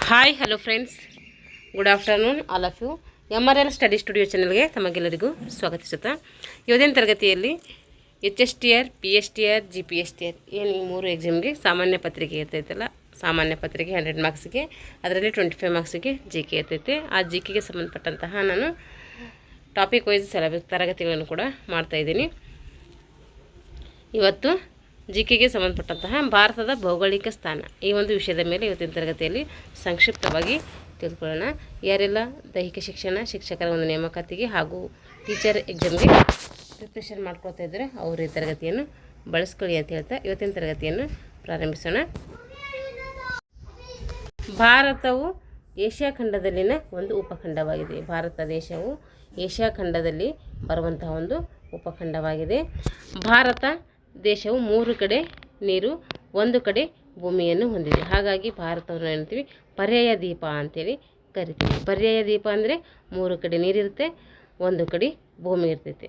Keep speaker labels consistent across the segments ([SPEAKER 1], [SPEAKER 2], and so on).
[SPEAKER 1] Hi hello friends, good afternoon all of you. MRL study studio ಚಾನಲ್ಗೆ ತಮಗೆಲ್ಲರಿಗೂ ಸ್ವಾಗತಿಸುತ್ತಾ, ಇವತ್ತಿನ ತರಗತಿಯಲ್ಲಿ HSTR, PSTR, GPSTR ಏನು ಈ ಮೂರು ಎಕ್ಸಾಮ್ಗೆ ಸಾಮಾನ್ಯ ಪತ್ರಿಕೆ ಇರ್ತೈತಲ್ಲ, ಸಾಮಾನ್ಯ ಪತ್ರಿಕೆ 100 ಮಾರ್ಕ್ಸ್ಗೆ, ಅದರಲ್ಲಿ 25 ಮಾರ್ಕ್ಸ್ಗೆ GK ಇರ್ತೈತೆ. ಆ GKಗೆ ಸಂಬಂಧಪಟ್ಟಂತಹ ನಾನು ಟಾಪಿಕ್ ವೈಸ್ ತರಗತಿಗಳನ್ನು ಕೂಡ ಮಾಡ್ತಾಯಿದ್ದೀನಿ. ಇವತ್ತು GKಗೆ ಸಂಬಂಧಪಟ್ಟಂತಹ ಭಾರತದ ಭೌಗೋಳಿಕ ಸ್ಥಾನ ಈ ಒಂದು ವಿಷಯದ ಮೇಲೆ ಇವತ್ತಿನ ತರಗತಿಯಲ್ಲಿ ಸಂಕ್ಷಿಪ್ತವಾಗಿ ತಿಳ್ಕೊಳ್ಳೋಣ. ಯಾರೆಲ್ಲ ದೈಹಿಕ ಶಿಕ್ಷಕರ ಒಂದು ನೇಮಕಾತಿಗೆ ಹಾಗೂ ಟೀಚರ್ ಎಕ್ಸಾಮ್ಗೆ ಪ್ರಿಪ್ರೇಷನ್ ಮಾಡ್ಕೊಳ್ತಾ ಇದ್ದಾರೆ ಅವರು ಈ ತರಗತಿಯನ್ನು ಬಳಸ್ಕೊಳ್ಳಿ ಅಂತ ಹೇಳ್ತಾ ಇವತ್ತಿನ ತರಗತಿಯನ್ನು ಪ್ರಾರಂಭಿಸೋಣ. ಭಾರತವು ಏಷ್ಯಾ ಖಂಡದಲ್ಲಿನ ಒಂದು ಉಪಖಂಡವಾಗಿದೆ. ಭಾರತ ದೇಶವು ಏಷ್ಯಾ ಖಂಡದಲ್ಲಿ ಬರುವಂತಹ ಒಂದು ಉಪಖಂಡವಾಗಿದೆ. ಭಾರತ ದೇಶವು 3 ಕಡೆ ನೀರು, 1 ಕಡೆ ಭೂಮಿಯನ್ನು ಹೊಂದಿದೆ. ಹಾಗಾಗಿ ಭಾರತವನ್ನು ಹೇಳ್ತೀವಿ ಪರ್ಯಾಯ ದ್ವೀಪ ಅಂತೇಳಿ ಕರಿತೀವಿ. ಪರ್ಯಾಯ ದ್ವೀಪ ಅಂದರೆ 3 ಕಡೆ ನೀರಿರುತ್ತೆ, 1 ಕಡೆ ಭೂಮಿ ಇರ್ತೈತೆ.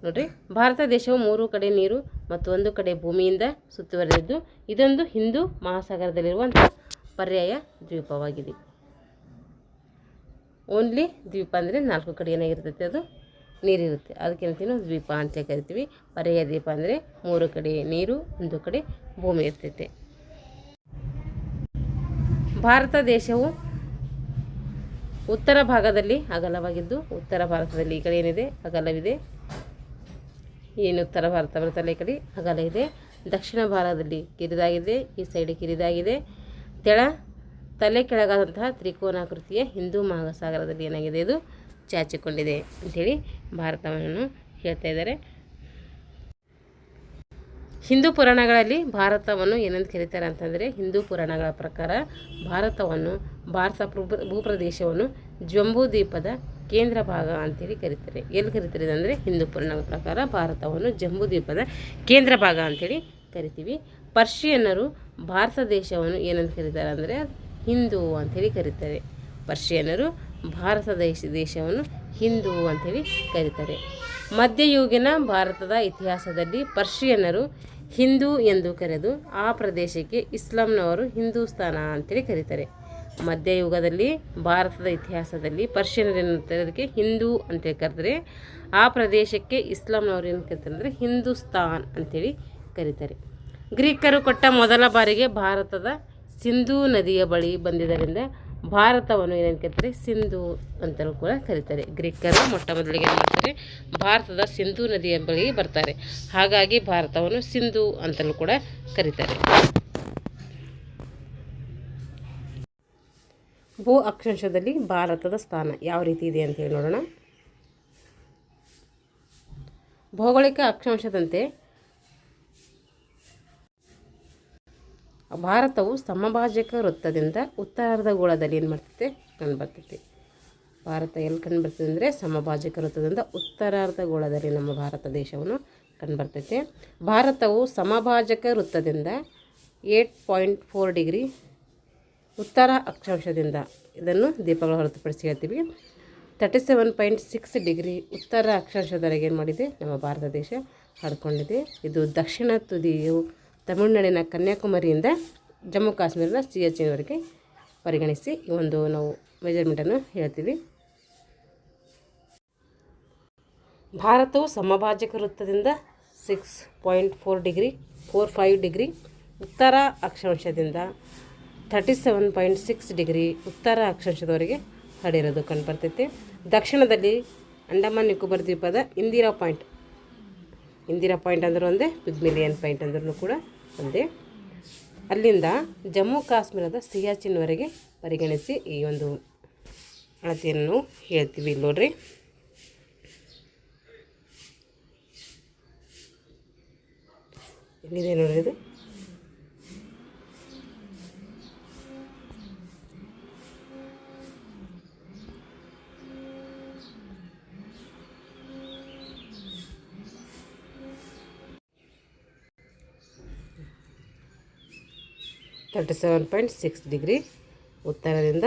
[SPEAKER 1] ನೋಡಿರಿ, ಭಾರತ ದೇಶವು 3 ಕಡೆ ನೀರು ಮತ್ತು 1 ಕಡೆ ಭೂಮಿಯಿಂದ ಸುತ್ತುವರೆದಿದ್ದು ಇದೊಂದು ಹಿಂದೂ ಮಹಾಸಾಗರದಲ್ಲಿರುವಂಥ ಪರ್ಯಾಯ ದ್ವೀಪವಾಗಿದೆ. ಓನ್ಲಿ ದ್ವೀಪ ಅಂದರೆ 4 ಕಡೆ ಏನಾಗಿರ್ತೈತೆ, ಅದು ನೀರಿರುತ್ತೆ. ಅದಕ್ಕೆ ಏನಂತೀವಿ ನಾವು ದ್ವೀಪ ಅಂತ ಕರಿತೀವಿ. ಪರ್ಯಾಯ ದ್ವೀಪ ಅಂದರೆ 3 ಕಡೆ ನೀರು, 1 ಕಡೆ ಭೂಮಿ ಇರ್ತೈತೆ. ಭಾರತ ದೇಶವು ಉತ್ತರ ಭಾಗದಲ್ಲಿ ಅಗಲವಾಗಿದ್ದು, ಉತ್ತರ ಭಾರತದಲ್ಲಿ ಈ ಕಡೆ ಏನಿದೆ ಅಗಲವಿದೆ. ಏನು ಉತ್ತರ ಭಾರತ ಬರುತ್ತಲ್ಲ ಈ ಕಡೆ ಅಗಲ ಇದೆ. ದಕ್ಷಿಣ ಭಾರತದಲ್ಲಿ ಕಿರಿದಾಗಿದೆ, ಈ ಸೈಡ್ ಕಿರಿದಾಗಿದೆ. ತಲೆ ಕೆಳಗಾದಂತಹ ತ್ರಿಕೋನಾಕೃತಿಯ ಹಿಂದೂ ಮಹಾಸಾಗರದಲ್ಲಿ ಏನಾಗಿದೆ, ಇದು ಚಾಚಿಕೊಂಡಿದೆ ಅಂಥೇಳಿ ಭಾರತವನ್ನು ಹೇಳ್ತಾ ಇದ್ದಾರೆ. ಹಿಂದೂ ಪುರಾಣಗಳಲ್ಲಿ ಭಾರತವನ್ನು ಏನಂತ ಕರೀತಾರೆ ಅಂತಂದರೆ, ಹಿಂದೂ ಪುರಾಣಗಳ ಪ್ರಕಾರ ಭಾರತ ಭೂಪ್ರದೇಶವನ್ನು ಜಂಬೂ ದ್ವೀಪದ ಕೇಂದ್ರ ಭಾಗ ಅಂತೇಳಿ ಕರೀತಾರೆ. ಎಲ್ಲಿ ಕರೀತಾರೆ ಅಂದರೆ, ಹಿಂದೂ ಪುರಾಣಗಳ ಪ್ರಕಾರ ಭಾರತವನ್ನು ಜಂಬೂ ದ್ವೀಪದ ಕೇಂದ್ರ ಭಾಗ ಅಂತೇಳಿ ಕರಿತೀವಿ. ಪರ್ಷಿಯನ್ನರು ಭಾರತ ದೇಶವನ್ನು ಏನಂತ ಕರೀತಾರೆ ಅಂದರೆ ಹಿಂದೂ ಅಂಥೇಳಿ ಕರೀತಾರೆ. ಪರ್ಷಿಯನ್ನರು ಭಾರತ ದೇಶವನ್ನು ಹಿಂದೂ ಅಂಥೇಳಿ ಕರೀತಾರೆ. ಮಧ್ಯಯುಗೀನ ಭಾರತದ ಇತಿಹಾಸದಲ್ಲಿ ಪರ್ಷಿಯನ್ನರು ಹಿಂದೂ ಎಂದು ಕರೆದು ಆ ಪ್ರದೇಶಕ್ಕೆ ಇಸ್ಲಾಂನವರು ಹಿಂದೂಸ್ತಾನ ಅಂತೇಳಿ ಕರೀತಾರೆ. ಮಧ್ಯಯುಗದಲ್ಲಿ ಭಾರತದ ಇತಿಹಾಸದಲ್ಲಿ ಪರ್ಷಿಯನ್ನರು ಏನಂತೇಳೋದಕ್ಕೆ ಹಿಂದೂ ಅಂತೇಳಿ ಕರೆದ್ರೆ, ಆ ಪ್ರದೇಶಕ್ಕೆ ಇಸ್ಲಾಂನವರು ಏನು ಕರೀತಾರೆ ಅಂದರೆ ಹಿಂದೂಸ್ತಾನ್ ಅಂತೇಳಿ ಕರೀತಾರೆ. ಗ್ರೀಕರು ಕೊಟ್ಟ ಮೊದಲ ಬಾರಿಗೆ ಭಾರತದ ಸಿಂಧೂ ನದಿಯ ಬಳಿ ಬಂದಿದ್ದರಿಂದ ಭಾರತವನ್ನು ಏನಂತ ಕರೀತಾರೆ, ಸಿಂಧೂ ಅಂತಲೂ ಕೂಡ ಕರೀತಾರೆ. ಗ್ರೀಕರು ಮೊಟ್ಟ ಮೊದಲಿಗೆ ಏನು ಮಾಡ್ತಾರೆ, ಭಾರತದ ಸಿಂಧೂ ನದಿಯ ಬಳಿ ಬರ್ತಾರೆ. ಹಾಗಾಗಿ ಭಾರತವನ್ನು ಸಿಂಧೂ ಅಂತಲೂ ಕೂಡ ಕರೀತಾರೆ. ಭೂ ಅಕ್ಷಾಂಶದಲ್ಲಿ ಭಾರತದ ಸ್ಥಾನ ಯಾವ ರೀತಿ ಇದೆ ಅಂತ ಹೇಳಿ ನೋಡೋಣ. ಭೌಗೋಳಿಕ ಅಕ್ಷಾಂಶದಂತೆ ಭಾರತವು ಸಮಭಾಜಕ ವೃತ್ತದಿಂದ ಉತ್ತರಾರ್ಧಗೋಳದಲ್ಲಿ ಏನು ಮಾಡ್ತೈತೆ, ಕಂಡುಬರ್ತೈತಿ. ಭಾರತ ಎಲ್ಲಿ ಕಂಡುಬರ್ತದೆ ಅಂದರೆ ಸಮಭಾಜಕ ವೃತ್ತದಿಂದ ಉತ್ತರಾರ್ಧಗೋಳದಲ್ಲಿ ನಮ್ಮ ಭಾರತ ದೇಶವನ್ನು ಕಂಡುಬರ್ತೈತೆ. ಭಾರತವು ಸಮಭಾಜಕ ವೃತ್ತದಿಂದ 8.4 ಡಿಗ್ರಿ ಉತ್ತರ ಅಕ್ಷಾಂಶದಿಂದ, ಇದನ್ನು ದೀಪಗಳು ಹೊರತುಪಡಿಸಿ ಹೇಳ್ತೀವಿ, 37.6 ಡಿಗ್ರಿ ಉತ್ತರ ಅಕ್ಷಾಂಶದವರೆಗೆ ಏನು ಮಾಡಿದೆ ನಮ್ಮ ಭಾರತ ದೇಶ ಹರಡ್ಕೊಂಡಿದೆ. ಇದು ದಕ್ಷಿಣ ತುದಿಯು ತಮಿಳುನಾಡಿನ ಕನ್ಯಾಕುಮಾರಿಯಿಂದ ಜಮ್ಮು ಕಾಶ್ಮೀರದ ಸಿಯಾಚಿನ್ವರೆಗೆ ಪರಿಗಣಿಸಿ ಈ ಒಂದು ನಾವು ಮೆಜರ್ಮೆಂಟನ್ನು ಹೇಳ್ತೀವಿ. ಭಾರತವು ಸಮಭಾಜಕ ವೃತ್ತದಿಂದ 6.4 ಡಿಗ್ರಿ 45 ಡಿಗ್ರಿ ಉತ್ತರ ಅಕ್ಷಾಂಶದಿಂದ 37.6 ಡಿಗ್ರಿ ಉತ್ತರ ಅಕ್ಷಾಂಶದವರೆಗೆ ಹರಡಿರೋದು ಕಂಡುಬರ್ತೈತೆ. ದಕ್ಷಿಣದಲ್ಲಿ ಅಂಡಮಾನ್ ನಿಕೋಬಾರ್ ದ್ವೀಪದ ಇಂದಿರಾ ಪಾಯಿಂಟ್ ಅಂದ್ರೆ ಒಂದೇ, ಪಿಗ್ಮಿಲಿಯನ್ ಪಾಯಿಂಟ್ ಅಂದ್ರೂ ಕೂಡ ಒಂದೇ. ಅಲ್ಲಿಂದ ಜಮ್ಮು ಕಾಶ್ಮೀರದ ಸಿಯಾಚಿನ್ವರೆಗೆ ಪರಿಗಣಿಸಿ ಈ ಒಂದು ಅಳತೆಯನ್ನು ಹೇಳ್ತೀವಿ. ನೋಡ್ರಿ, ಇಲ್ಲಿದೆ ನೋಡ್ರಿ, ಇದು .6 ಡಿಗ್ರಿ ಉತ್ತರದಿಂದ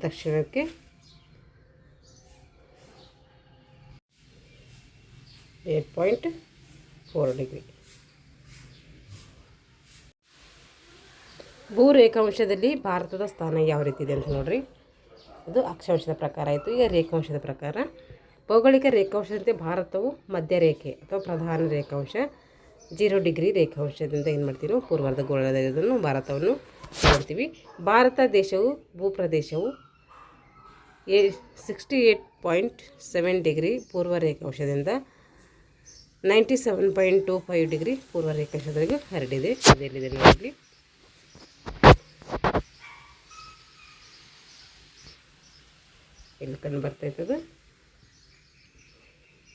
[SPEAKER 1] ದಕ್ಷಿಣಕ್ಕೆ 8.4 ಡಿಗ್ರಿ. ಭೂ ರೇಖಾಂಶದಲ್ಲಿ ಭಾರತದ ಸ್ಥಾನ ಯಾವ ರೀತಿ ಇದೆ ಅಂತ ನೋಡ್ರಿ. ಇದು ಅಕ್ಷಾಂಶದ ಪ್ರಕಾರ ಆಯಿತು. ಈಗ ರೇಖಾಂಶದ ಪ್ರಕಾರ ಭೌಗೋಳಿಕ ರೇಖಾಂಶದಂತೆ ಭಾರತವು ಮಧ್ಯರೇಖೆ ಅಥವಾ ಪ್ರಧಾನ ರೇಖಾಂಶ 0 ಡಿಗ್ರಿ ರೇಖಾಂಶದಿಂದ ಏನು ಮಾಡ್ತೀವಿ ನಾವು ಪೂರ್ವಾರ್ಧ ಗೋಳದನ್ನು ಭಾರತವನ್ನು ನೋಡ್ತೀವಿ. ಭಾರತ ದೇಶವು ಭೂಪ್ರದೇಶವು 68.7 ಡಿಗ್ರಿ ಪೂರ್ವ ರೇಖಾಂಶದಿಂದ 97.25 ಡಿಗ್ರಿ ಪೂರ್ವ ರೇಖಾಂಶದವರೆಗೂ ಹರಡಿದೆ. ಇದೆಲ್ಲಿದೆ ನೋಡಲಿ. ಇಲ್ಲಿ ಕಂಡು ಬರ್ತಾಯಿರ್ತದೆ.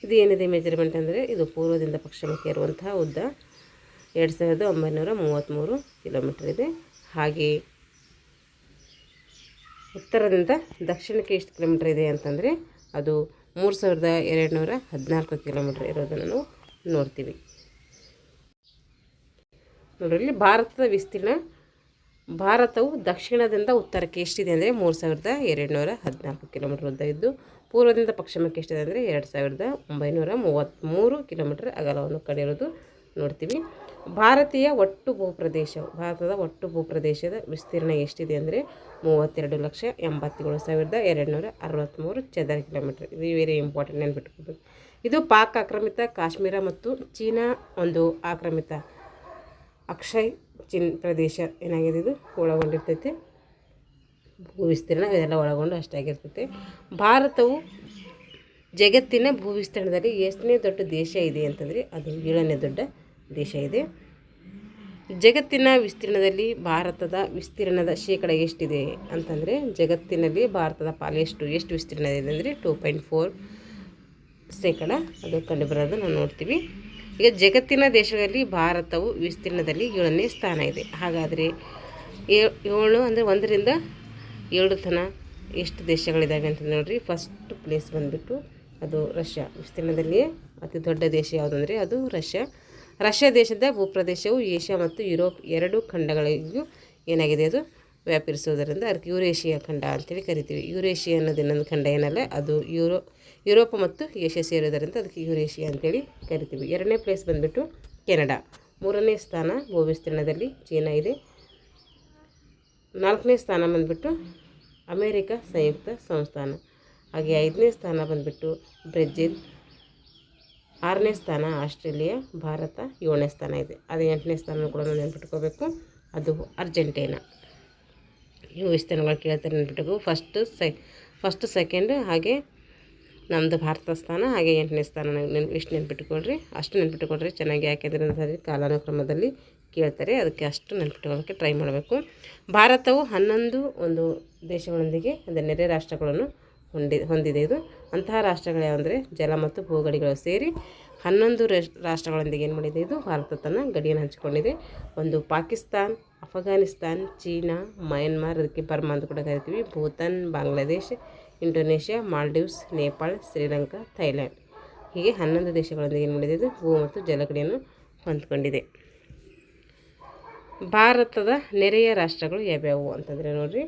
[SPEAKER 1] ಇದು ಏನಿದೆ ಮೆಜರ್ಮೆಂಟ್ ಅಂದರೆ ಇದು ಪೂರ್ವದಿಂದ ಪಶ್ಚಿಮಕ್ಕೆ ಇರುವಂತಹ ಉದ್ದ 2933 ಕಿಲೋಮೀಟರ್ ಇದೆ. ಹಾಗೆ ಉತ್ತರದಿಂದ ದಕ್ಷಿಣಕ್ಕೆ ಎಷ್ಟು ಕಿಲೋಮೀಟರ್ ಇದೆ ಅಂತಂದರೆ ಅದು 3214 ಕಿಲೋಮೀಟರ್ ಇರೋದನ್ನು ನಾವು ನೋಡ್ತೀವಿ. ನೋಡ್ರಿ, ಇಲ್ಲಿ ಭಾರತದ ವಿಸ್ತೀರ್ಣ, ಭಾರತವು ದಕ್ಷಿಣದಿಂದ ಉತ್ತರಕ್ಕೆ ಎಷ್ಟಿದೆ ಅಂದರೆ 3214 ಕಿಲೋಮೀಟರ್ ಉದ್ದ ಇದ್ದು, ಪೂರ್ವದಿಂದ ಪಶ್ಚಿಮಕ್ಕೆ ಎಷ್ಟಿದೆ ಅಂದರೆ 2933 ಕಿಲೋಮೀಟರ್ ಅಗಲವನ್ನು ಕಂಡಿರೋದು ನೋಡ್ತೀವಿ. ಭಾರತದ ಒಟ್ಟು ಭೂಪ್ರದೇಶದ ವಿಸ್ತೀರ್ಣ ಎಷ್ಟಿದೆ ಅಂದರೆ 32,87,263 ಚದರ ಕಿಲೋಮೀಟರ್. ಇದು ವೆರಿ ಇಂಪಾರ್ಟೆಂಟ್ ನೆನ್ಪಿಟ್ಕೋಬೇಕು. ಇದು ಪಾಕ್ ಆಕ್ರಮಿತ ಕಾಶ್ಮೀರ ಮತ್ತು ಚೀನಾ ಒಂದು ಆಕ್ರಮಿತ ಅಕ್ಷಯ್ ಚಿನ್ ಪ್ರದೇಶ ಏನಾಗಿದೆ ಇದು ಒಳಗೊಂಡಿರ್ತೈತೆ. ಭೂ ವಿಸ್ತೀರ್ಣ ಇದೆಲ್ಲ ಒಳಗೊಂಡು ಅಷ್ಟಾಗಿರ್ತೈತೆ. ಭಾರತವು ಜಗತ್ತಿನ ಭೂ ವಿಸ್ತೀರ್ಣದಲ್ಲಿ ಎಷ್ಟನೇ ದೊಡ್ಡ ದೇಶ ಇದೆ ಅಂತಂದರೆ ಅದು 7ನೇ ದೊಡ್ಡ ದೇಶ ಇದೆ. ಜಗತ್ತಿನ ವಿಸ್ತೀರ್ಣದಲ್ಲಿ ಭಾರತದ ವಿಸ್ತೀರ್ಣದ ಶೇಕಡ ಎಷ್ಟಿದೆ ಅಂತಂದರೆ ಜಗತ್ತಿನಲ್ಲಿ ಭಾರತದ ಪಾಲು ಎಷ್ಟು ವಿಸ್ತೀರ್ಣ ಇದೆ ಅಂದರೆ 2.4% ಅದು ಕಂಡುಬರೋದು ನಾವು ನೋಡ್ತೀವಿ. ಈಗ ಜಗತ್ತಿನ ದೇಶಗಳಲ್ಲಿ ಭಾರತವು ವಿಸ್ತೀರ್ಣದಲ್ಲಿ 7ನೇ ಸ್ಥಾನ ಇದೆ. ಹಾಗಾದರೆ 7 ಅಂದರೆ 1ರಿಂದ 7 ತನಕ ಎಷ್ಟು ದೇಶಗಳಿದ್ದಾವೆ ಅಂತ ನೋಡ್ರಿ. ಫಸ್ಟ್ ಪ್ಲೇಸ್ ಬಂದುಬಿಟ್ಟು ಅದು ರಷ್ಯಾ. ವಿಸ್ತೀರ್ಣದಲ್ಲಿ ಅತಿ ದೊಡ್ಡ ದೇಶ ಯಾವುದಂದರೆ ಅದು ರಷ್ಯಾ. ರಷ್ಯಾ ದೇಶದ ಭೂಪ್ರದೇಶವು ಏಷ್ಯಾ ಮತ್ತು ಯುರೋಪ್ 2 ಖಂಡಗಳಿಗೂ ಏನಾಗಿದೆ ಅದು ವ್ಯಾಪಿಸುವುದರಿಂದ ಅದಕ್ಕೆ ಯುರೇಷಿಯಾ ಖಂಡ ಅಂತೇಳಿ ಕರಿತೀವಿ. ಯುರೇಷಿಯಾ ಅನ್ನೋದು ಇನ್ನೊಂದು ಖಂಡ ಏನಲ್ಲ, ಅದು ಯುರೋಪ್ ಮತ್ತು ಏಷ್ಯಾ ಸೇರೋದರಿಂದ ಅದಕ್ಕೆ ಯುರೇಷಿಯಾ ಅಂತೇಳಿ ಕರಿತೀವಿ. 2ನೇ ಪ್ಲೇಸ್ ಬಂದುಬಿಟ್ಟು ಕೆನಡಾ. 3ನೇ ಸ್ಥಾನ ಭೂ ವಿಸ್ತೀರ್ಣದಲ್ಲಿ ಚೀನಾ ಇದೆ. 4ನೇ ಸ್ಥಾನ ಬಂದುಬಿಟ್ಟು ಅಮೇರಿಕ ಸಂಯುಕ್ತ ಸಂಸ್ಥಾನ. ಹಾಗೆ 5ನೇ ಸ್ಥಾನ ಬಂದುಬಿಟ್ಟು ಬ್ರೆಜಿಲ್. 6ನೇ ಸ್ಥಾನ ಆಸ್ಟ್ರೇಲಿಯಾ. ಭಾರತ 7ನೇ ಸ್ಥಾನ ಇದೆ. ಅದು 8ನೇ ಸ್ಥಾನ ಕೂಡ ನೆನ್ಪಿಟ್ಕೋಬೇಕು, ಅದು ಅರ್ಜೆಂಟೀನಾ. ಇವು ವಿಸ್ತೀರ್ಣಗಳು ಕೇಳ್ತಾರೆ, ನೆನ್ಪಿಟ್ಕೋಬೇಕು. ಫಸ್ಟ್ ಸೆಕೆಂಡ್ ಹಾಗೆ ನಮ್ಮದು ಭಾರತ ಸ್ಥಾನ, ಹಾಗೆ 8ನೇ ಸ್ಥಾನ ಇಷ್ಟು ನೆನ್ಪಿಟ್ಕೊಳ್ರಿ. ಅಷ್ಟು ನೆನ್ಪಿಟ್ಕೊಳ್ರಿ ಚೆನ್ನಾಗಿ, ಯಾಕೆಂದರೆ ಸರಿ ಕಾಲಾನುಕ್ರಮದಲ್ಲಿ ಕೇಳ್ತಾರೆ, ಅದಕ್ಕೆ ಅಷ್ಟು ನೆನ್ಪಿಟ್ಕೊಳ್ಳೋಕ್ಕೆ ಟ್ರೈ ಮಾಡಬೇಕು. ಭಾರತವು 11 ಒಂದು ದೇಶಗಳೊಂದಿಗೆ ಅಂದರೆ ನೆರೆ ರಾಷ್ಟ್ರಗಳನ್ನು ಹೊಂದಿದೆ. ಇದು ಅಂತಹ ರಾಷ್ಟ್ರಗಳು ಯಾವಂದರೆ ಜಲ ಮತ್ತು ಭೂಗಡಿಗಳು ಸೇರಿ 11 ರಾಷ್ಟ್ರಗಳೊಂದಿಗೆ ಏನು ಮಾಡಿದೆ ಇದು ಭಾರತ ತನ್ನ ಗಡಿಯನ್ನು ಹಂಚಿಕೊಂಡಿದೆ. ಒಂದು ಪಾಕಿಸ್ತಾನ್, ಅಫ್ಘಾನಿಸ್ತಾನ್, ಚೀನಾ, ಮಯನ್ಮಾರ್, ಅದಕ್ಕೆ ಬರ್ಮಾ ಅಂತ ಕೂಡ ಕರಿತೀವಿ, ಭೂತಾನ್, ಬಾಂಗ್ಲಾದೇಶ್, ಇಂಡೋನೇಷ್ಯಾ, ಮಾಲ್ಡೀವ್ಸ್, ನೇಪಾಳ, ಶ್ರೀಲಂಕಾ, ಥೈಲ್ಯಾಂಡ್, ಹೀಗೆ 11 ದೇಶಗಳೊಂದಿಗೆ ಏನು ಮಾಡಿದೆ ಇದು ಭೂ ಮತ್ತು ಜಲಗಡಿಯನ್ನು ಹೊಂದ್ಕೊಂಡಿದೆ. ಭಾರತದ ನೆರೆಯ ರಾಷ್ಟ್ರಗಳು ಯಾವ್ಯಾವು ಅಂತಂದರೆ ನೋಡಿರಿ,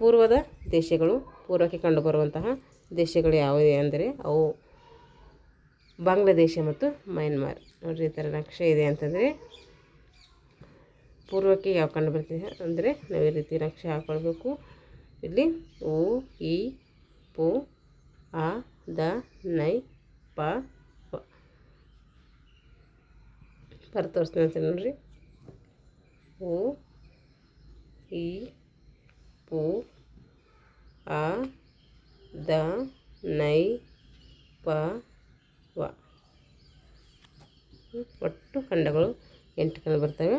[SPEAKER 1] ಪೂರ್ವದ ದೇಶಗಳು, ಪೂರ್ವಕ್ಕೆ ಕಂಡುಬರುವಂತಹ ದೇಶಗಳು ಯಾವುದೇ ಅಂದರೆ ಅವು ಬಾಂಗ್ಲಾದೇಶ ಮತ್ತು ಮಯನ್ಮಾರ್. ನೋಡಿರಿ, ಈ ಥರ ನಕ್ಷೆ ಇದೆ ಅಂತಂದರೆ ಪೂರ್ವಕ್ಕೆ ಯಾವ ಕಂಡು ಬರ್ತಿದೆ ಅಂದರೆ ನಾವು ಈ ರೀತಿ ನಕ್ಷೆ ಹಾಕ್ಕೊಳ್ಬೇಕು. ಇಲ್ಲಿ ಉ, ಇ, ಪು, ಆ, ದ, ನೈ, ಪ, ತೋರಿಸ್ತೀನಿ ಅಂತ ನೋಡಿರಿ. ಉ, ಇ, ಪು, ಆ, ದ, ನೈ, ಪ, ವ. ಒಟ್ಟು ಖಂಡಗಳು 8 ಕಂಡು ಬರ್ತವೆ.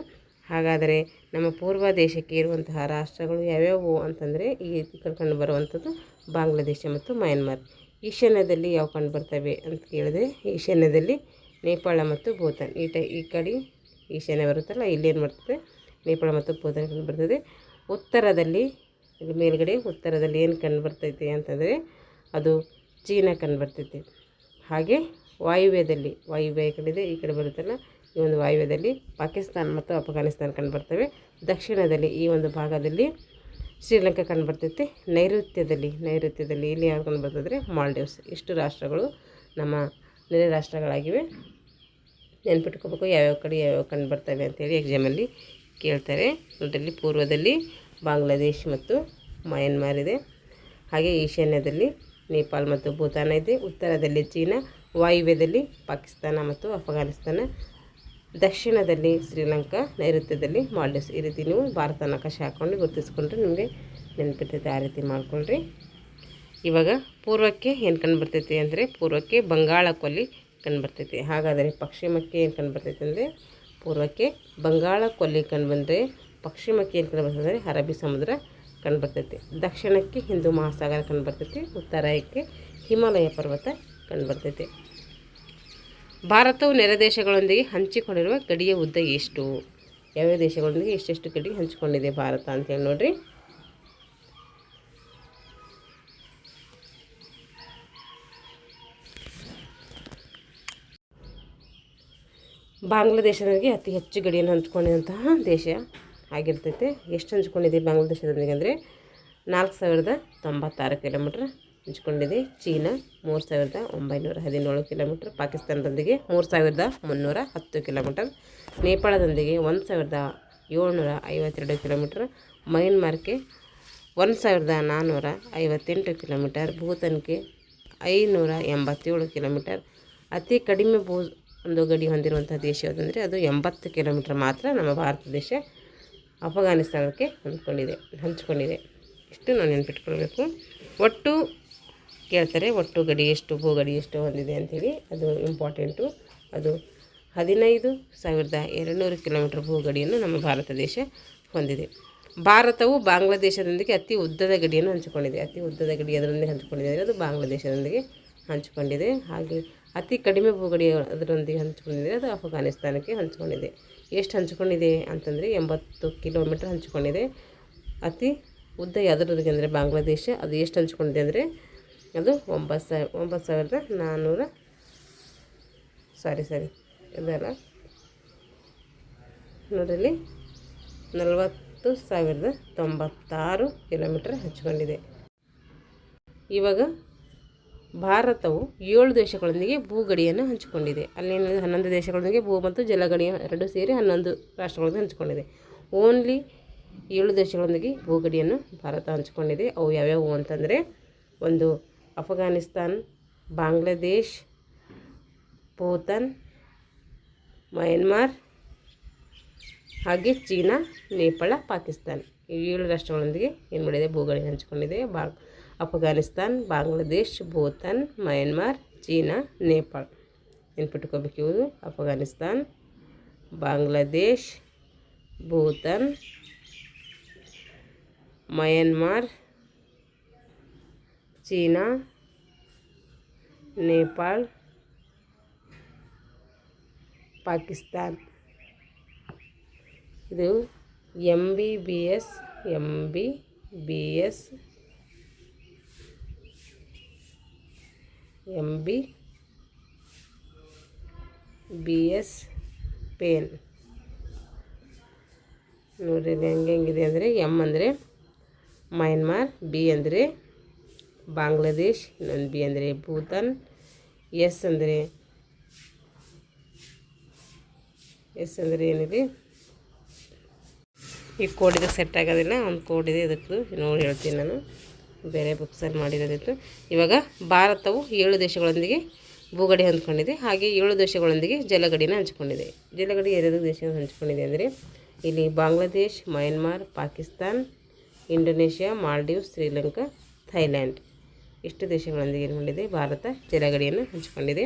[SPEAKER 1] ಹಾಗಾದರೆ ನಮ್ಮ ಪೂರ್ವ ದೇಶಕ್ಕೆ ಇರುವಂತಹ ರಾಷ್ಟ್ರಗಳು ಯಾವ್ಯಾವು ಅಂತಂದರೆ ಈ ಕಂಡು ಬರುವಂಥದ್ದು ಬಾಂಗ್ಲಾದೇಶ ಮತ್ತು ಮಯನ್ಮಾರ್. ಈಶಾನ್ಯದಲ್ಲಿ ಯಾವ ಕಂಡು ಬರ್ತವೆ ಅಂತ ಕೇಳಿದ್ರೆ ಈಶಾನ್ಯದಲ್ಲಿ ನೇಪಾಳ ಮತ್ತು ಭೂತಾನ್. ಈ ಕಡೆ ಈಶಾನ್ಯ ಬರುತ್ತಲ್ಲ, ಇಲ್ಲೇನು ಬರ್ತದೆ ನೇಪಾಳ ಮತ್ತು ಭೂತಾನ್ ಕಂಡು ಬರ್ತದೆ. ಉತ್ತರದಲ್ಲಿ ಇಲ್ಲಿ ಮೇಲ್ಗಡೆ ಉತ್ತರದಲ್ಲಿ ಏನು ಕಂಡು ಬರ್ತೈತೆ ಅಂತಂದರೆ ಅದು ಚೀನಾ ಕಂಡು ಬರ್ತೈತೆ. ಹಾಗೆ ವಾಯುವ್ಯ ಕಡೆ ಈ ಕಡೆ ಬರುತ್ತಲ್ಲ, ಈ ಒಂದು ವಾಯುವ್ಯದಲ್ಲಿ ಪಾಕಿಸ್ತಾನ ಮತ್ತು ಅಫ್ಘಾನಿಸ್ತಾನ ಕಂಡು ಬರ್ತವೆ. ದಕ್ಷಿಣದಲ್ಲಿ ಈ ಒಂದು ಭಾಗದಲ್ಲಿ ಶ್ರೀಲಂಕಾ ಕಂಡು ಬರ್ತೈತೆ. ನೈಋತ್ಯದಲ್ಲಿ ಇಲ್ಲಿ ಯಾರು ಕಂಡು ಬರ್ತದ್ರೆ ಮಾಲ್ಡೀವ್ಸ್. ಇಷ್ಟು ರಾಷ್ಟ್ರಗಳು ನಮ್ಮ ನೆರೆ ರಾಷ್ಟ್ರಗಳಾಗಿವೆ. ನೆನ್ಪಿಟ್ಕೋಬೇಕು ಯಾವ್ಯಾವ ಕಡೆ ಯಾವ್ಯಾವ ಕಂಡು ಬರ್ತವೆ ಅಂತೇಳಿ ಎಕ್ಸಾಮಲ್ಲಿ ಕೇಳ್ತಾರೆ. ನೋಡ್ರಿ, ಪೂರ್ವದಲ್ಲಿ ಬಾಂಗ್ಲಾದೇಶ್ ಮತ್ತು ಮಯನ್ಮಾರ್ ಇದೆ. ಹಾಗೆ ಈಶಾನ್ಯದಲ್ಲಿ ನೇಪಾಳ ಮತ್ತು ಭೂತಾನ ಇದೆ. ಉತ್ತರದಲ್ಲಿ ಚೀನಾ, ವಾಯುವ್ಯದಲ್ಲಿ ಪಾಕಿಸ್ತಾನ ಮತ್ತು ಅಫ್ಘಾನಿಸ್ತಾನ, ದಕ್ಷಿಣದಲ್ಲಿ ಶ್ರೀಲಂಕಾ, ನೈಋತ್ಯದಲ್ಲಿ ಮಾಲ್ಡೀವ್ಸ್. ಈ ರೀತಿ ನೀವು ಭಾರತ ನಕಾಶೆ ಹಾಕ್ಕೊಂಡು ಗುರುತಿಸ್ಕೊಂಡ್ರೆ ನಿಮಗೆ ನೆನಪಿರ್ತೈತೆ. ಆ ರೀತಿ ಮಾಡ್ಕೊಳ್ರಿ. ಇವಾಗ ಪೂರ್ವಕ್ಕೆ ಏನು ಕಂಡುಬರ್ತೈತಿ ಅಂದರೆ, ಪೂರ್ವಕ್ಕೆ ಬಂಗಾಳ ಕೊಲ್ಲಿ ಕಂಡುಬರ್ತೈತಿ. ಹಾಗಾದರೆ ಪಶ್ಚಿಮಕ್ಕೆ ಏನು ಕಂಡುಬರ್ತೈತಿ ಅಂದರೆ, ಪೂರ್ವಕ್ಕೆ ಬಂಗಾಳ ಕೊಲ್ಲಿ ಕಂಡುಬಂದರೆ ಪಶ್ಚಿಮಕ್ಕೆ ಏನು ಕಂಡುಬರ್ತೈತೆ ಅಂದರೆ ಅರಬ್ಬಿ ಸಮುದ್ರ ಕಂಡುಬರ್ತೈತಿ. ದಕ್ಷಿಣಕ್ಕೆ ಹಿಂದೂ ಮಹಾಸಾಗರ ಕಂಡುಬರ್ತೈತಿ. ಉತ್ತರಕ್ಕೆ ಹಿಮಾಲಯ ಪರ್ವತ ಕಂಡುಬರ್ತೈತಿ. ಭಾರತವು ನೆರೆ ದೇಶಗಳೊಂದಿಗೆ ಹಂಚಿಕೊಂಡಿರುವ ಗಡಿಯ ಉದ್ದ ಎಷ್ಟು? ಯಾವ್ಯಾವ ದೇಶಗಳೊಂದಿಗೆ ಎಷ್ಟೆಷ್ಟು ಗಡಿ ಹಂಚಿಕೊಂಡಿದೆ ಭಾರತ ಅಂತೇಳಿ ನೋಡಿರಿ. ಬಾಂಗ್ಲಾದೇಶದೊಂದಿಗೆ ಅತಿ ಹೆಚ್ಚು ಗಡಿಯನ್ನು ಹಂಚಿಕೊಂಡಿರುವಂತಹ ದೇಶ ಆಗಿರ್ತೈತೆ. ಎಷ್ಟು ಹಂಚಿಕೊಂಡಿದೆ ಬಾಂಗ್ಲಾದೇಶದೊಂದಿಗೆ ಅಂದರೆ 4096 ಕಿಲೋಮೀಟ್ರ್ ಹಂಚಿಕೊಂಡಿದೆ. China 3917 kilometre. ಪಾಕಿಸ್ತಾನದೊಂದಿಗೆ 3310 ಕಿಲೋಮೀಟರ್. ನೇಪಾಳದೊಂದಿಗೆ 1752 ಕಿಲೋಮೀಟ್ರ್. ಮಯನ್ಮಾರ್ಗೆ 1458 ಕಿಲೋಮೀಟರ್. ಭೂತಾನ್ಗೆ 587 ಕಿಲೋಮೀಟರ್. ಅತಿ ಕಡಿಮೆ ಒಂದು ಗಡಿ ಹೊಂದಿರುವಂಥ ದೇಶ ಯಾವುದಂದರೆ ಅದು 80 ಕಿಲೋಮೀಟ್ರ್ ಮಾತ್ರ ನಮ್ಮ ಭಾರತ ದೇಶ ಅಫ್ಘಾನಿಸ್ತಾನಕ್ಕೆ ಹಂಚಿಕೊಂಡಿದೆ. ಇಷ್ಟು ನಾವು ನೆನಪಿಟ್ಕೊಳ್ಬೇಕು. ಒಟ್ಟು ಕೇಳ್ತಾರೆ, ಒಟ್ಟು ಗಡಿ ಎಷ್ಟು, ಭೂಗಡಿ ಎಷ್ಟು ಹೊಂದಿದೆ ಅಂಥೇಳಿ. ಅದು ಇಂಪಾರ್ಟೆಂಟು. ಅದು 15,200 ಕಿಲೋಮೀಟ್ರ್ ಭೂಗಡಿಯನ್ನು ನಮ್ಮ ಭಾರತ ದೇಶ ಹೊಂದಿದೆ. ಭಾರತವು ಬಾಂಗ್ಲಾದೇಶದೊಂದಿಗೆ ಅತಿ ಉದ್ದದ ಗಡಿಯನ್ನು ಹಂಚಿಕೊಂಡಿದೆ. ಅತಿ ಉದ್ದದ ಗಡಿ ಅದರೊಂದಿಗೆ ಹಂಚಿಕೊಂಡಿದೆ ಅಂದರೆ ಅದು ಬಾಂಗ್ಲಾದೇಶದೊಂದಿಗೆ ಹಂಚಿಕೊಂಡಿದೆ. ಹಾಗೆ ಅತಿ ಕಡಿಮೆ ಭೂಗಡಿ ಅದರೊಂದಿಗೆ ಹಂಚಿಕೊಂಡಿದೆ, ಅದು ಅಫ್ಘಾನಿಸ್ತಾನಕ್ಕೆ ಹಂಚಿಕೊಂಡಿದೆ. ಎಷ್ಟು ಹಂಚಿಕೊಂಡಿದೆ ಅಂತಂದರೆ 80 ಕಿಲೋಮೀಟ್ರ್ ಹಂಚಿಕೊಂಡಿದೆ. ಅತಿ ಉದ್ದ ಯಾವುದರೊಂದಿಗೆ ಅಂದರೆ ಬಾಂಗ್ಲಾದೇಶ. ಅದು ಎಷ್ಟು ಹಂಚಿಕೊಂಡಿದೆ ಅಂದರೆ ಅದು 9,400 ಇದಲ್ಲ ನೋಡ್ರಿ, 40,096 ಕಿಲೋಮೀಟ್ರ್ ಹಂಚಿಕೊಂಡಿದೆ. ಇವಾಗ ಭಾರತವು 7 ದೇಶಗಳೊಂದಿಗೆ ಭೂಗಡಿಯನ್ನು ಹಂಚಿಕೊಂಡಿದೆ. ಅಲ್ಲಿ 11 ದೇಶಗಳೊಂದಿಗೆ ಭೂ ಮತ್ತು ಜಲಗಡಿ ಎರಡು ಸೇರಿ 11 ರಾಷ್ಟ್ರಗಳೊಂದಿಗೆ ಹಂಚಿಕೊಂಡಿದೆ. ಓನ್ಲಿ 7 ದೇಶಗಳೊಂದಿಗೆ ಭೂಗಡಿಯನ್ನು ಭಾರತ ಹಂಚಿಕೊಂಡಿದೆ. ಅವು ಯಾವ್ಯಾವು ಅಂತಂದರೆ, ಒಂದು ಅಫ್ಘಾನಿಸ್ತಾನ್, ಬಾಂಗ್ಲಾದೇಶ್, ಭೂತಾನ್, ಮಯನ್ಮಾರ್, ಹಾಗೆ ಚೀನಾ, ನೇಪಾಳ, ಪಾಕಿಸ್ತಾನ್. ಈ 7 ರಾಷ್ಟ್ರಗಳೊಂದಿಗೆ ಏನು ಮಾಡಿದೆ, ಭೂಗಡಿ ಹಂಚಿಕೊಂಡಿದೆ. ಅಫ್ಘಾನಿಸ್ತಾನ್, ಬಾಂಗ್ಲಾದೇಶ್, ಭೂತಾನ್, ಮಯನ್ಮಾರ್, ಚೀನಾ, ನೇಪಾಳ. ನೆನ್ಪಿಟ್ಕೋಬೇಕು ಇವುದು. ಅಫ್ಘಾನಿಸ್ತಾನ್, ಬಾಂಗ್ಲಾದೇಶ್, ಭೂತಾನ್, ಮಯನ್ಮಾರ್, ಚೀನಾ, ನೇಪಾಳ, ಪಾಕಿಸ್ತಾನ್. ಇದು MBBS ಪೇನ್ ನೋಡ್ರಿ. ಹೆಂಗಿದೆ ಅಂದರೆ, ಎಮ್ ಅಂದರೆ ಮಯನ್ಮಾರ್, ಬಿ ಅಂದರೆ ಬಾಂಗ್ಲಾದೇಶ್, ಇನ್ನೊಂದು ಬಿ ಅಂದರೆ ಭೂತಾನ್, ಎಸ್ ಅಂದರೆ ಏನಿದೆ, ಈ ಕೋಡ್ ಇದಕ್ಕೆ ಸೆಟ್ ಆಗೋದಿಲ್ಲ. ಒಂದು ಕೋಡ್ ಇದೆ, ಇದಕ್ಕೆ ನೋಡಿ ಹೇಳ್ತೀನಿ ನಾನು, ಬೇರೆ ಬುಕ್ಸಲ್ಲಿ ಮಾಡಿರೋದಿತ್ತು. ಇವಾಗ ಭಾರತವು 7 ದೇಶಗಳೊಂದಿಗೆ ಭೂಗಡಿ ಹಂಚ್ಕೊಂಡಿದೆ. ಹಾಗೆ 7 ದೇಶಗಳೊಂದಿಗೆ ಜಲಗಡಿನ ಹಂಚಿಕೊಂಡಿದೆ. ಜಲಗಡಿ 2 ದೇಶಗಳು ಹಂಚಿಕೊಂಡಿದೆ ಅಂದರೆ ಇಲ್ಲಿ ಬಾಂಗ್ಲಾದೇಶ್, ಮಯನ್ಮಾರ್, ಪಾಕಿಸ್ತಾನ್, ಇಂಡೋನೇಷ್ಯಾ, ಮಾಲ್ಡೀವ್ಸ್, ಶ್ರೀಲಂಕಾ, ಥೈಲ್ಯಾಂಡ್. ಇಷ್ಟು ದೇಶಗಳೊಂದಿಗೆ ಏನು ಮಾಡಿದೆ, ಭಾರತ ಜಲಗಡಿಯನ್ನು ಹಂಚಿಕೊಂಡಿದೆ.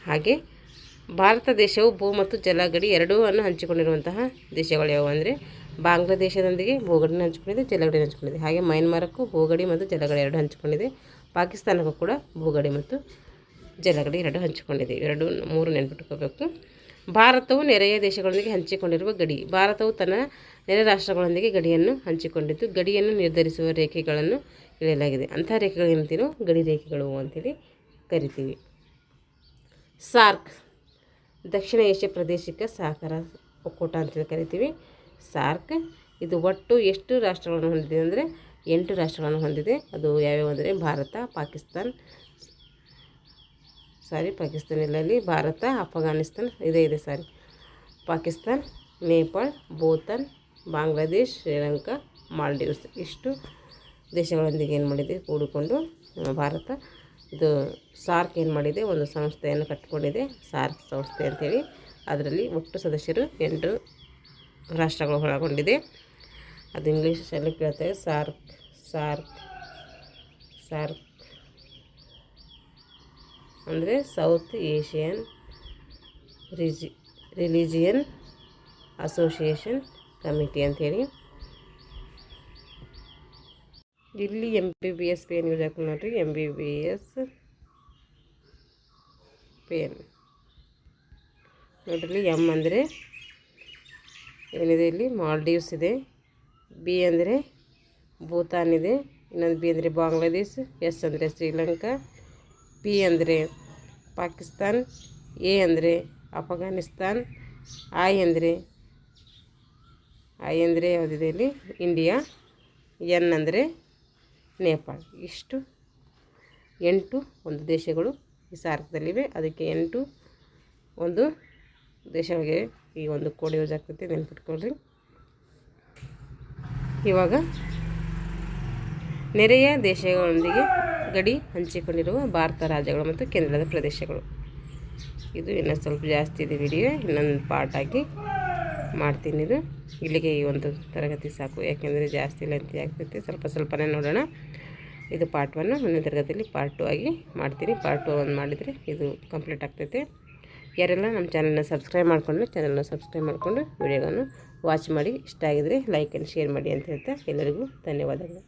[SPEAKER 1] ಹಾಗೆ ಭಾರತ ದೇಶವು ಭೂ ಮತ್ತು ಜಲಗಡಿ ಎರಡೂ ಹಂಚಿಕೊಂಡಿರುವಂತಹ ದೇಶಗಳು ಯಾವುವು ಅಂದರೆ, ಬಾಂಗ್ಲಾದೇಶದೊಂದಿಗೆ ಭೂಗಡಿನ ಹಂಚಿಕೊಂಡಿದೆ, ಜಲಗಡಿನ ಹಂಚಿಕೊಂಡಿದೆ. ಹಾಗೆ ಮಯನ್ಮಾರಕ್ಕೂ ಭೂಗಡಿ ಮತ್ತು ಜಲಗಡಿ ಎರಡು ಹಂಚಿಕೊಂಡಿದೆ. ಪಾಕಿಸ್ತಾನಕ್ಕೂ ಕೂಡ ಭೂಗಡಿ ಮತ್ತು ಜಲಗಡಿ ಎರಡು ಹಂಚಿಕೊಂಡಿದೆ. 2-3 ನೆನಪಿಟ್ಕೋಬೇಕು. ಭಾರತವು ನೆರೆಯ ದೇಶಗಳೊಂದಿಗೆ ಹಂಚಿಕೊಂಡಿರುವ ಗಡಿ. ಭಾರತವು ತನ್ನ ನೆರೆ ರಾಷ್ಟ್ರಗಳೊಂದಿಗೆ ಗಡಿಯನ್ನು ಹಂಚಿಕೊಂಡಿದ್ದು, ಗಡಿಯನ್ನು ನಿರ್ಧರಿಸುವ ರೇಖೆಗಳನ್ನು ಇಳಿಯಲಾಗಿದೆ. ಅಂಥ ರೇಖೆಗಳು ಏನಂತೀವಿ, ಗಡಿ ರೇಖೆಗಳು ಅಂತೇಳಿ ಕರಿತೀವಿ. ಸಾರ್ಕ್, ದಕ್ಷಿಣ ಏಷ್ಯಾ ಪ್ರಾದೇಶಿಕ ಸಹಕಾರ ಒಕ್ಕೂಟ ಅಂತೇಳಿ ಕರಿತೀವಿ. ಸಾರ್ಕ್ ಇದು ಒಟ್ಟು ಎಷ್ಟು ರಾಷ್ಟ್ರಗಳನ್ನು ಹೊಂದಿದೆ ಅಂದರೆ 8 ರಾಷ್ಟ್ರಗಳನ್ನು ಹೊಂದಿದೆ. ಅದು ಯಾವ್ಯಾವ ಅಂದರೆ ಭಾರತ, ಪಾಕಿಸ್ತಾನ ಇಲ್ಲಲ್ಲಿ ಭಾರತ, ಅಫ್ಘಾನಿಸ್ತಾನ್ ಪಾಕಿಸ್ತಾನ್ ನೇಪಾಳ, ಭೂತಾನ್, ಬಾಂಗ್ಲಾದೇಶ್, ಶ್ರೀಲಂಕಾ, ಮಾಲ್ಡೀವ್ಸ್ ಇಷ್ಟು ದೇಶಗಳೊಂದಿಗೆ ಏನು ಮಾಡಿದೆ ಕೂಡಿಕೊಂಡು ನಮ್ಮ ಭಾರತ ಇದು ಸಾರ್ಕ್ ಏನು ಮಾಡಿದೆ ಒಂದು ಸಂಸ್ಥೆಯನ್ನು ಕಟ್ಟಿಕೊಂಡಿದೆ, ಸಾರ್ಕ್ ಸಂಸ್ಥೆ ಅಂತೇಳಿ. ಅದರಲ್ಲಿ ಒಟ್ಟು ಸದಸ್ಯರು 8 ರಾಷ್ಟ್ರಗಳು ಒಳಗೊಂಡಿದೆ. ಅದು ಇಂಗ್ಲೀಷಲ್ಲಿ ಕೇಳ್ತಾರೆ ಸಾರ್ಕ್ ಸಾರ್ಕ್ ಸಾರ್ಕ್ ಅಂದರೆ south Asian religion association committee ಅಂಥೇಳಿ. ಇಲ್ಲಿ MBBS ಪೇನ್ ಯೂಸ್ ಆಗ್ತದೆ ನೋಡಿರಿ, MBBS ಪೇನ್ ನೋಡ್ರಿ. ಎಮ್ ಅಂದರೆ ಏನಿದೆ ಇಲ್ಲಿ ಮಾಲ್ಡೀವ್ಸ್ ಇದೆ, ಬಿ ಅಂದರೆ ಭೂತಾನ್ ಇದೆ, ಇನ್ನೊಂದು ಬಿ ಅಂದರೆ ಬಾಂಗ್ಲಾದೇಶ್, ಎಸ್ ಅಂದರೆ ಶ್ರೀಲಂಕಾ, ಪಿ ಅಂದರೆ ಪಾಕಿಸ್ತಾನ್, ಎ ಅಂದರೆ ಅಫ್ಘಾನಿಸ್ತಾನ್, ಐ ಅಂದರೆ ಯಾವುದಿದೆ ಇಲ್ಲಿ ಇಂಡಿಯಾ, ಎನ್ ಅಂದರೆ ನೇಪಾಳ. ಇಷ್ಟು 8 ಒಂದು ದೇಶಗಳು ಈ ಸಾರ್ಕ್ದಲ್ಲಿವೆ. ಅದಕ್ಕೆ 8 ಒಂದು ದೇಶಗಳಿಗೆ ಈ ಒಂದು ಕೋಡ್ ಯೂಸ್ ಆಗ್ತೈತೆ, ನೆನ್ಪಿಟ್ಕೊಳ್ರಿ. ಇವಾಗ ನೆರೆಯ ದೇಶಗಳೊಂದಿಗೆ ಗಡಿ ಹಂಚಿಕೊಂಡಿರುವ ಭಾರತ ರಾಜ್ಯಗಳು ಮತ್ತು ಕೇಂದ್ರದ ಪ್ರದೇಶಗಳು. ಇದು ಇನ್ನೂ ಸ್ವಲ್ಪ ಜಾಸ್ತಿ ಇದೆ ವಿಡಿಯೋ, ಇನ್ನೊಂದು ಪಾರ್ಟ್ ಆಗಿ ಮಾಡ್ತೀನಿ. ಇದು ಇಲ್ಲಿಗೆ ಈ ಒಂದು ತರಗತಿ ಸಾಕು, ಯಾಕೆಂದರೆ ಜಾಸ್ತಿ ಲೆಂತಿ ಆಗ್ತೈತೆ. ಸ್ವಲ್ಪನೇ ನೋಡೋಣ. ಇದು ಪಾರ್ಟ್ 1. ಮುಂದಿನ ತರಗತಿಯಲ್ಲಿ ಪಾರ್ಟ್ 2 ಆಗಿ ಮಾಡ್ತೀನಿ. ಪಾರ್ಟ್ 2 ಮಾಡಿದರೆ ಇದು ಕಂಪ್ಲೀಟ್ ಆಗ್ತೈತೆ. ಯಾರೆಲ್ಲ ನಮ್ಮ ಚಾನಲ್ನ ಸಬ್ಸ್ಕ್ರೈಬ್ ಮಾಡಿಕೊಂಡು ವಿಡಿಯೋಗಳನ್ನು ವಾಚ್ ಮಾಡಿ, ಇಷ್ಟ ಆಗಿದರೆ ಲೈಕ್ ಆ್ಯಂಡ್ ಶೇರ್ ಮಾಡಿ ಅಂತ ಹೇಳ್ತಾ ಎಲ್ಲರಿಗೂ ಧನ್ಯವಾದಗಳು.